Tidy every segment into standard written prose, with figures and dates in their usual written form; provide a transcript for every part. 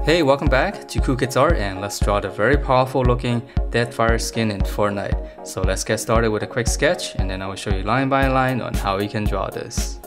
Hey, welcome back to Cool Kids Art, and let's draw the very powerful looking Deadfire skin in Fortnite. So let's get started with a quick sketch, and then I will show you line by line on how you can draw this.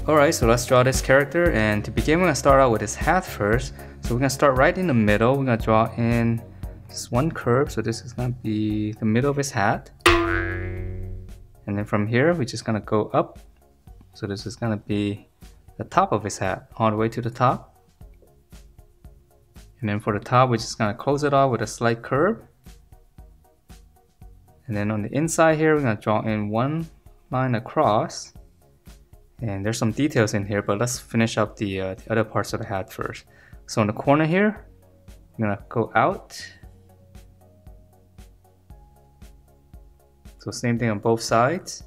Alright, so let's draw this character, and to begin we're going to start out with his hat first. So we're going to start right in the middle. We're going to draw in just one curve, so this is going to be the middle of his hat. And then from here we're just going to go up. So this is going to be the top of his hat, all the way to the top. And then for the top, we're just going to close it off with a slight curve. And then on the inside here, we're going to draw in one line across. And there's some details in here, but let's finish up the other parts of the hat first. So in the corner here, we're going to go out. So same thing on both sides.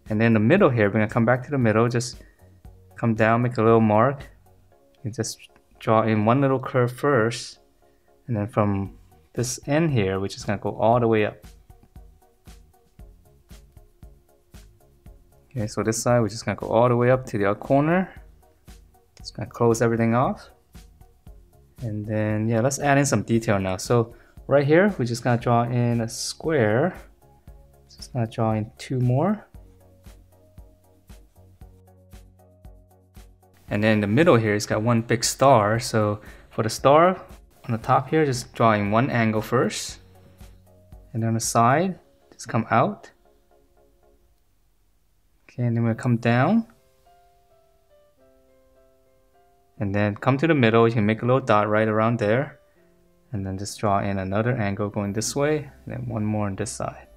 And then the middle here, we're going to come back to the middle, just come down, make a little mark, and just draw in one little curve first. And then from this end here, we're just going to go all the way up. Okay, so this side, we're just going to go all the way up to the other corner. Just going to close everything off. And then, yeah, let's add in some detail now. So right here, we're just going to draw in a square. Just going to draw in two more. And then in the middle here, it's got one big star. So for the star, on the top here, just drawing one angle first. And then on the side, just come out. Okay, and then we'll come down. And then come to the middle, you can make a little dot right around there. And then just draw in another angle going this way, and then one more on this side.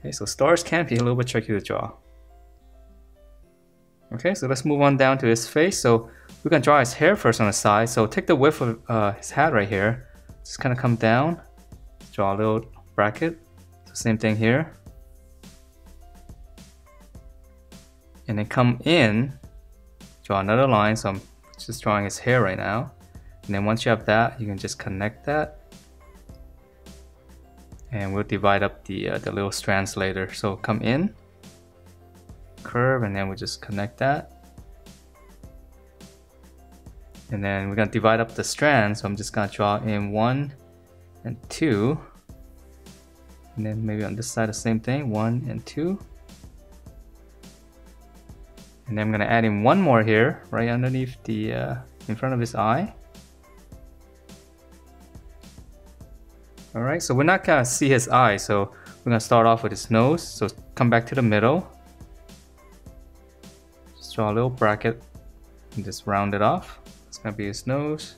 Okay, so stars can be a little bit tricky to draw. Okay, so let's move on down to his face. So we're gonna draw his hair first on the side. So take the width of his hat right here. Just kind of come down, draw a little bracket. So same thing here. And then come in, draw another line. So I'm just drawing his hair right now. And then once you have that, you can just connect that. And we'll divide up the little strands later. So come in, curve, and then we just connect that. And then we're going to divide up the strands, so I'm just going to draw in 1 and 2, and then maybe on this side the same thing, 1 and 2, and then I'm going to add in one more here right underneath the in front of his eye. Alright, so we're not going to see his eye, so we're going to start off with his nose. So come back to the middle, draw a little bracket and just round it off. It's gonna be his nose.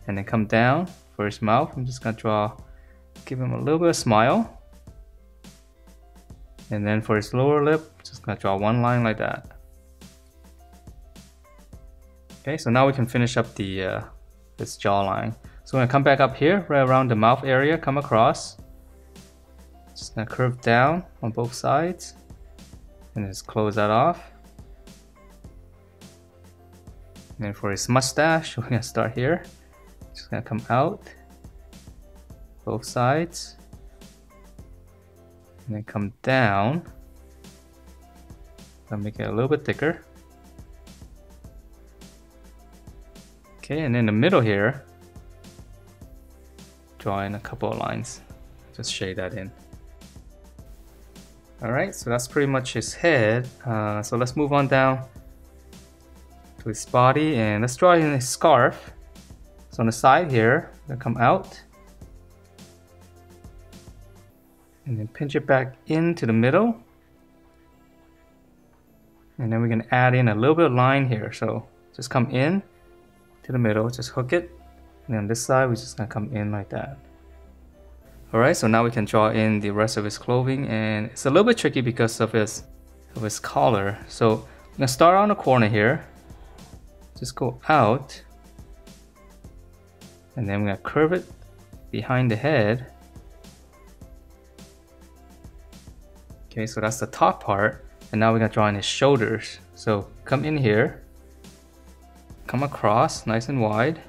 And then come down for his mouth. I'm just gonna give him a little bit of smile. And then for his lower lip, just gonna draw one line like that. Okay, so now we can finish up the this jawline. So we're gonna come back up here, right around the mouth area, come across. Just gonna curve down on both sides. And just close that off. And then for his mustache, we're gonna start here. Just gonna come out, both sides, and then come down. I'll make it a little bit thicker. Okay, and in the middle here, draw in a couple of lines. Just shade that in. Alright, so that's pretty much his head. So let's move on down to his body, and let's draw in his scarf. So on the side here, gonna come out and then pinch it back into the middle, and then we're gonna add in a little bit of line here. So just come in to the middle, just hook it, and then on this side we're just gonna come in like that. Alright, so now we can draw in the rest of his clothing, and it's a little bit tricky because of his collar. So I'm gonna start on the corner here. Just go out, and then we're gonna curve it behind the head. Okay, so that's the top part, and now we're gonna draw in his shoulders. So come in here, come across nice and wide.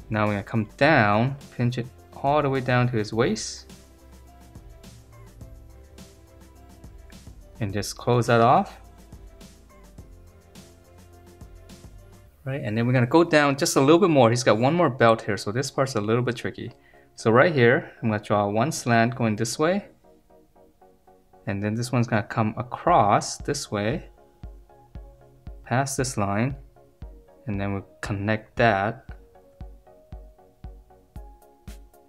Now we're gonna come down, pinch it all the way down to his waist. and just close that off. Right, and then we're gonna go down just a little bit more. He's got one more belt here, so this part's a little bit tricky. So right here, I'm gonna draw one slant going this way, and then this one's gonna come across this way, past this line, and then we'll connect that.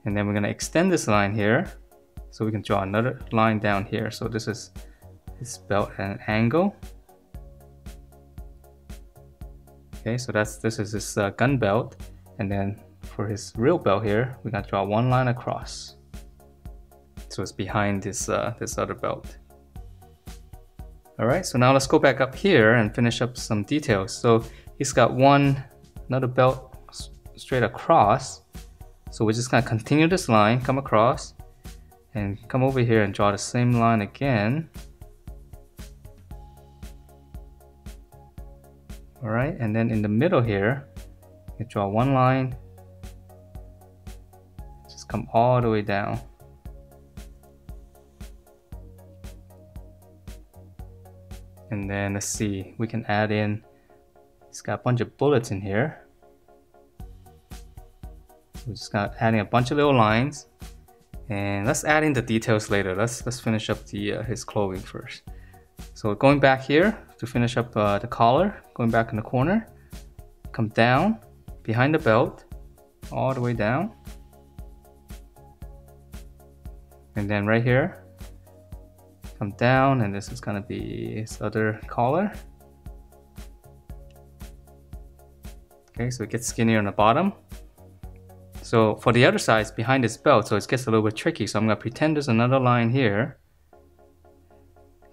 And then we're gonna extend this line here, so we can draw another line down here. So this is his belt at an angle. Okay, so this is his gun belt, and then for his real belt here, we're gonna draw one line across. So it's behind this this other belt. All right, so now let's go back up here and finish up some details. So he's got another belt straight across. So we're just gonna continue this line, come across, and come over here and draw the same line again. All right, and then in the middle here, you draw one line, just come all the way down. And then let's see, we can add in, it's got a bunch of bullets in here. We're just gonna adding a bunch of little lines, and let's add in the details later. Let's finish up his clothing first. So going back here to finish up the collar, going back in the corner, come down behind the belt, all the way down, and then right here, come down, and this is gonna be his other collar. Okay, so it gets skinnier on the bottom. So for the other side, it's behind this belt, so it gets a little bit tricky. So I'm gonna pretend there's another line here.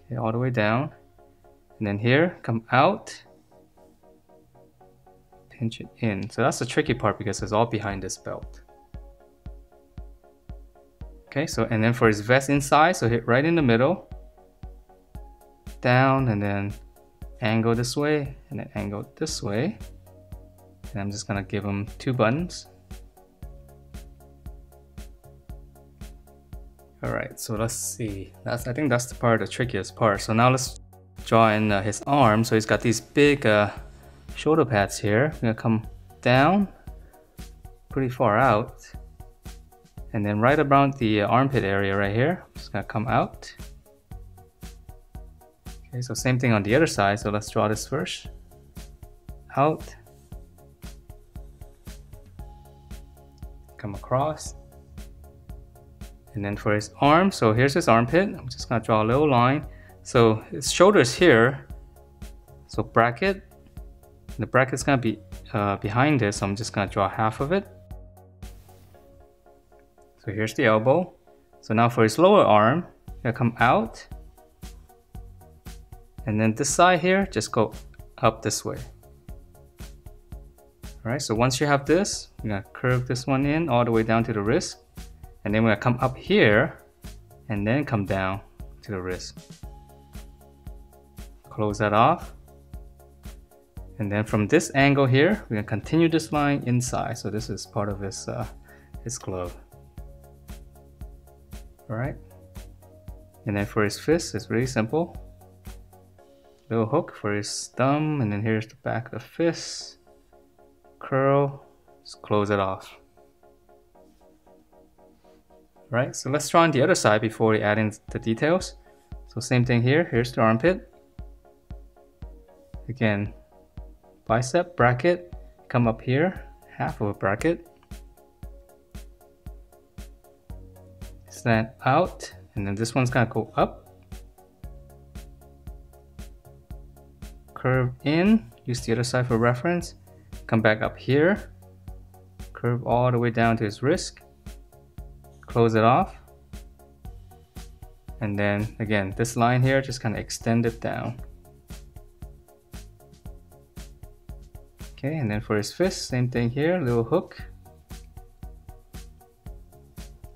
Okay, all the way down. And then here, come out. Pinch it in. So that's the tricky part because it's all behind this belt. Okay, so and then for his vest inside, so hit right in the middle. Down, and then angle this way, and then angle this way. And I'm just gonna give him 2 buttons. Alright, so let's see. I think that's the trickiest part. So now let's draw in his arm. So he's got these big shoulder pads here. I'm gonna come down pretty far out, and then right around the armpit area right here, I'm just gonna come out. Okay, so same thing on the other side. So let's draw this first. Out. Come across. And then for his arm, so here's his armpit. I'm just gonna draw a little line. So his shoulders here. So bracket. The bracket's gonna be behind this, so I'm just gonna draw half of it. So here's the elbow. So now for his lower arm, I'm gonna come out. And then this side here, just go up this way. Alright, so once you have this, I'm gonna curve this one in all the way down to the wrist. And then we're gonna come up here and then come down to the wrist. Close that off. And then from this angle here, we're gonna continue this line inside. So this is part of his glove. Alright. And then for his fist, it's really simple. Little hook for his thumb, and then here's the back of the fist. Curl, just close it off. Right, so let's draw on the other side before we add in the details. So same thing here, here's the armpit. Again, bicep, bracket, come up here, half of a bracket. Slant out, and then this one's gonna go up. Curve in, use the other side for reference. Come back up here, curve all the way down to his wrist. Close it off, and then again this line here, just kind of extend it down. Okay, and then for his fist, same thing here, little hook,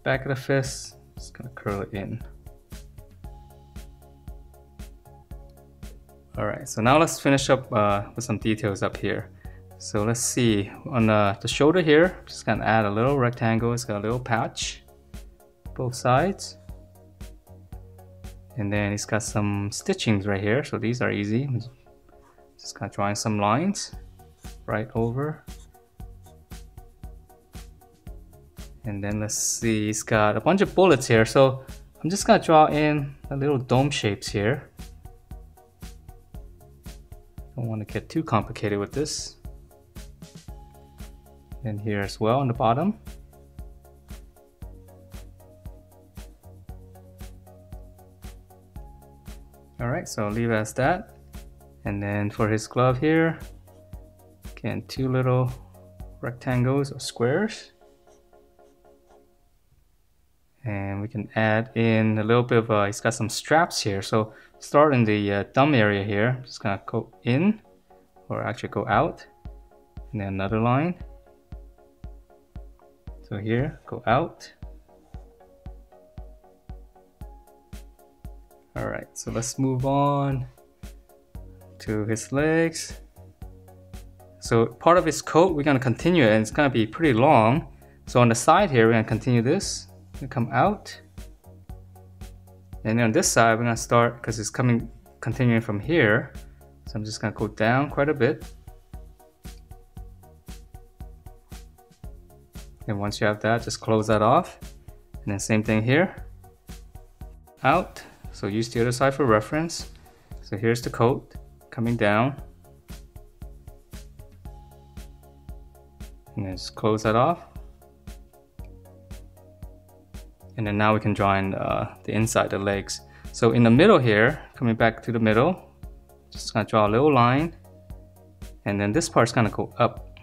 back of the fist, just gonna curl it in. Alright, so now let's finish up with some details up here. So let's see, on the shoulder here, just gonna add a little rectangle. It's got a little patch both sides, And then it's got some stitchings right here, so these are easy. Just kind of drawing some lines right over. And then let's see, it's got a bunch of bullets here, so I'm just gonna draw in a little dome shapes here. Don't want to get too complicated with this. And here as well on the bottom. Alright, so I'll leave it as that. And then for his glove here, again, 2 little rectangles or squares. And we can add in a little bit of, it's got some straps here. So start in the thumb area here. Just gonna go in, or actually go out. And then another line. So here, go out. Alright, so let's move on to his legs. So part of his coat, we're gonna continue it, and it's gonna be pretty long. So on the side here, we're gonna continue this. Gonna come out. And then on this side, we're gonna start, because it's continuing from here. So I'm just gonna go down quite a bit. And once you have that, just close that off. And then same thing here. Out. So use the other side for reference. So here's the coat coming down. And then just close that off. And then now we can draw in the inside, the legs. So in the middle here, coming back to the middle, just gonna draw a little line. And then this part's gonna go up.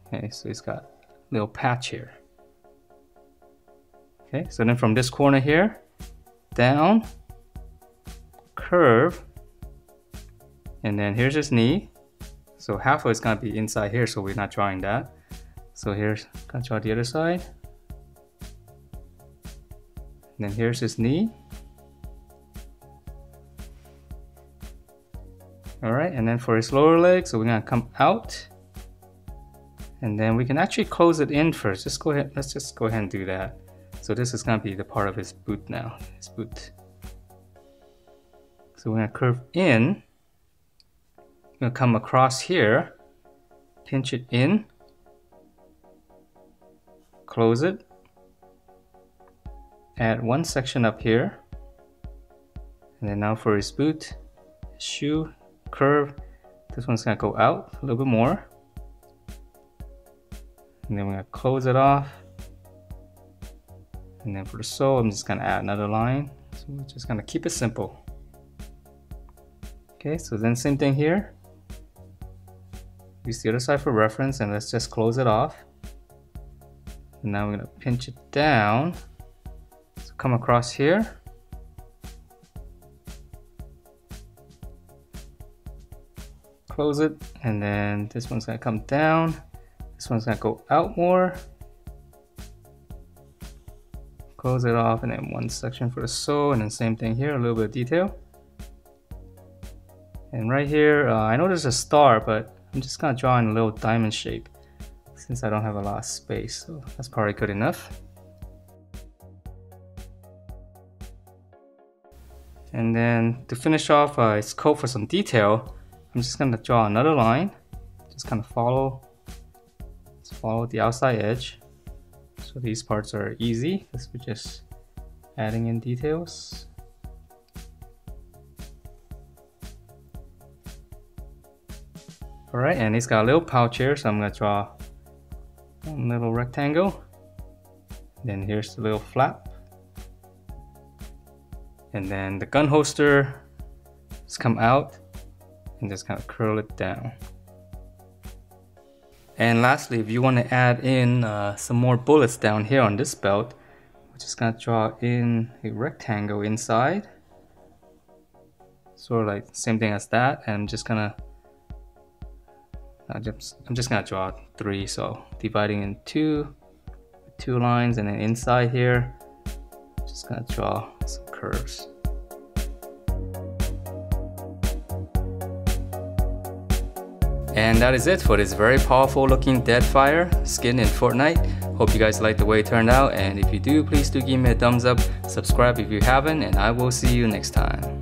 Okay, so it's got a little patch here. Okay, so then from this corner here, down, curve, and then here's his knee. So half of it's gonna be inside here, so we're not drawing that. So here's, gonna draw the other side. And then here's his knee. Alright, and then for his lower leg, so we're gonna come out. And then we can actually close it in first. Just go ahead, let's just go ahead and do that. So this is gonna be the part of his boot now, his boot. So we're gonna curve in. We're gonna come across here, pinch it in, close it, add one section up here, and then now for his boot, shoe, curve, this one's gonna go out a little bit more, and then we're gonna close it off, and then for the sole, I'm just gonna add another line, so we're just gonna keep it simple. Okay, so then same thing here, use the other side for reference, and let's just close it off. And now we're gonna pinch it down. So come across here. Close it, and then this one's gonna come down. This one's gonna go out more. Close it off, and then one section for the sole, and then same thing here, a little bit of detail. And right here, I know there's a star, but I'm just gonna draw in a little diamond shape since I don't have a lot of space, so that's probably good enough. And then to finish off his coat for some detail, I'm just gonna draw another line. Just kind of follow the outside edge. So these parts are easy because we're just adding in details. Alright, and he's got a little pouch here, so I'm gonna draw a little rectangle. Then here's the little flap. And then the gun holster just come out and just kind of curl it down. And lastly, if you want to add in some more bullets down here on this belt, we're just gonna draw in a rectangle inside. Sort of like same thing as that, and I'm just gonna draw 3, so dividing in 2 lines, and then inside here, just gonna draw some curves. And that is it for this very powerful looking Deadfire skin in Fortnite. Hope you guys like the way it turned out, and if you do, please do give me a thumbs up, subscribe if you haven't, and I will see you next time.